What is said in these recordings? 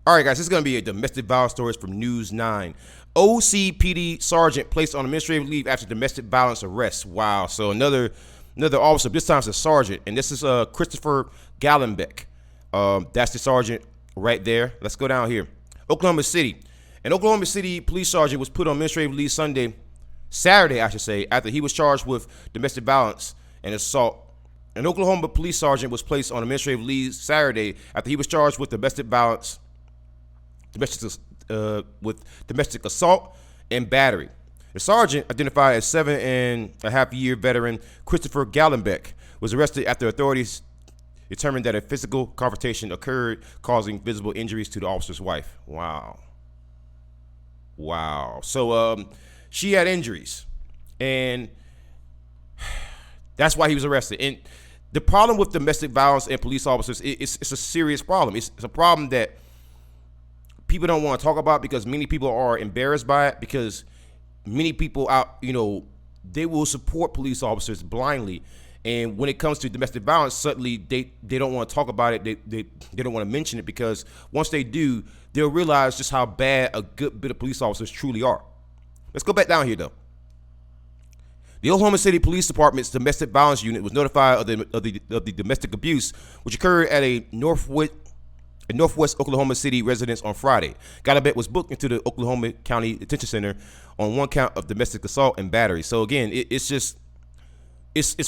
All right, guys, this is going to be a domestic violence story from News 9. OCPD sergeant placed on administrative leave after domestic violence arrest. Wow. So another officer, this time it's a sergeant, and this is Christopher Gallenbeck. That's the sergeant right there. Let's go down here. Oklahoma City. An Oklahoma City police sergeant was put on administrative leave Saturday, I should say, after he was charged with domestic violence and assault. An Oklahoma police sergeant was placed on administrative leave Saturday after he was charged with domestic assault and battery. The sergeant, identified as 7.5-year veteran Christopher Gallenbeck, was arrested after authorities determined that a physical confrontation occurred, causing visible injuries to the officer's wife. Wow. So she had injuries, and that's why he was arrested. And the problem with domestic violence and police officers, it's a serious problem. It's a problem that people don't want to talk about because many people are embarrassed by it, because many people out, they will support police officers blindly. And when it comes to domestic violence, suddenly they don't want to talk about it. They don't want to mention it, because once they do, they'll realize just how bad a good bit of police officers truly are. Let's go back down here, though. The Oklahoma City Police Department's domestic violence unit was notified of the domestic abuse, which occurred at a Northwest Oklahoma City residence on Friday. Gallenbeck was booked into the Oklahoma County Detention Center on one count of domestic assault and battery. So again, it's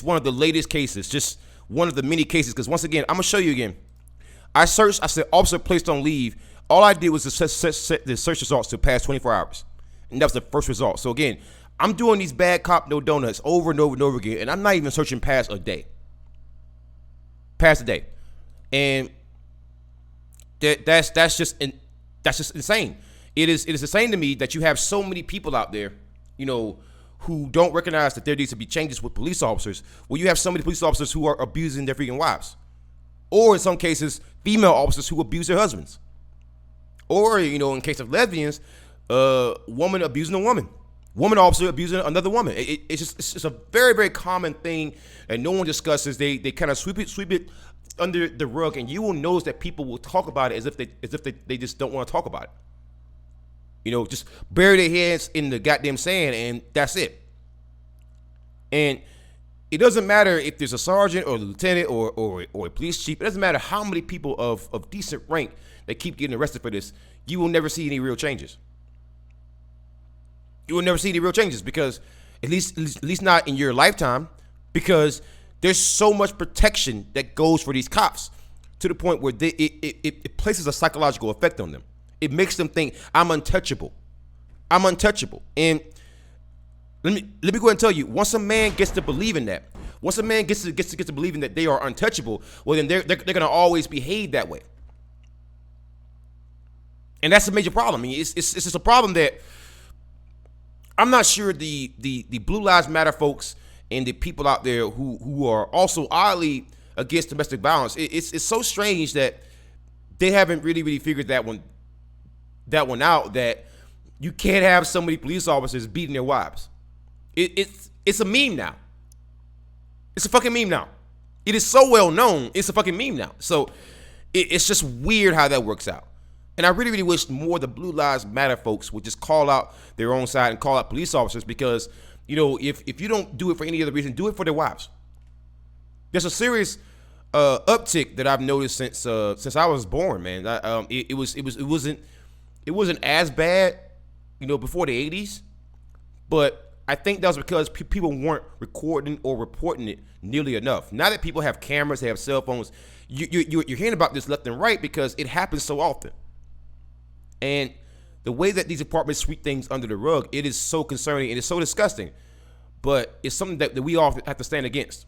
one of the latest cases, just one of the many cases. Because once again, I'm gonna show you again. I said officer placed on leave. All I did was to set the search results to past 24 hours, and that was the first result. So again, I'm doing these bad cop no donuts over and over and over again, and I'm not even searching past a day. And that's just insane. It is insane to me that you have so many people out there, who don't recognize that there needs to be changes with police officers. Well, you have so many police officers who are abusing their freaking wives, or in some cases, female officers who abuse their husbands, or in case of lesbians, woman abusing a woman officer abusing another woman. It's just a very, very common thing that no one discusses. They kind of sweep it under the rug, and you will notice that people will talk about it as if they just don't want to talk about it. Just bury their heads in the goddamn sand, and that's it. And it doesn't matter if there's a sergeant or a lieutenant or a police chief. It doesn't matter how many people of decent rank that keep getting arrested for this. You will never see any real changes. You will never see any real changes, because at least not in your lifetime, because there's so much protection that goes for these cops, to the point where it places a psychological effect on them. It makes them think, I'm untouchable. And let me go ahead and tell you, once a man gets to believing that, once a man gets to believing that they are untouchable, well, then they're gonna always behave that way. And that's a major problem. I mean, it's just a problem that I'm not sure the Blue Lives Matter folks and the people out there who are also oddly against domestic violence, it's so strange that they haven't really figured that one out, that you can't have so many police officers beating their wives. It's a meme now. It's a fucking meme now. It is so well known. It's a fucking meme now. So it's just weird how that works out. And I really wish more of the Blue Lives Matter folks would just call out their own side and call out police officers, because if you don't do it for any other reason, do it for their wives. There's a serious uptick that I've noticed since I was born, man. It wasn't as bad, before the 80s, but I think that was because people weren't recording or reporting it nearly enough. Now that people have cameras, they have cell phones, you're hearing about this left and right because it happens so often. And the way that these departments sweep things under the rug, it is so concerning and it's so disgusting. But it's something that we all have to stand against.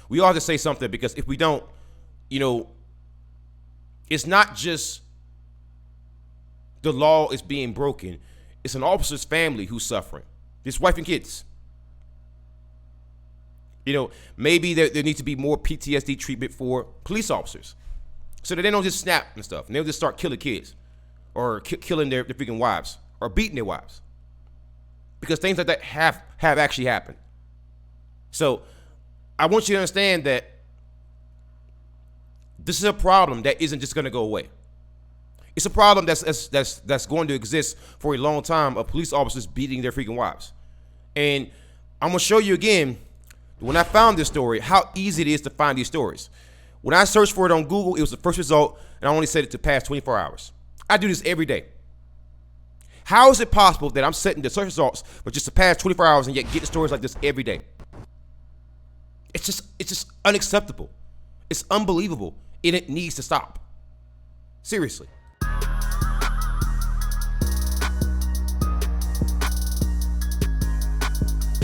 We all have to say something, because if we don't, it's not just the law is being broken. It's an officer's family who's suffering. His wife and kids. Maybe there needs to be more PTSD treatment for police officers, so that they don't just snap and stuff, and they'll just start killing kids, or killing their freaking wives, or beating their wives, because things like that have actually happened. So I want you to understand that this is a problem that isn't just going to go away. It's a problem that's going to exist for a long time of police officers beating their freaking wives. And I'm gonna show you again, when I found this story, how easy it is to find these stories. When I searched for it on Google, it was the first result, and I only set it to past 24 hours. I do this every day. How is it possible that I'm setting the search results for just the past 24 hours and yet getting stories like this every day? It's just unacceptable. It's unbelievable, and it needs to stop. Seriously.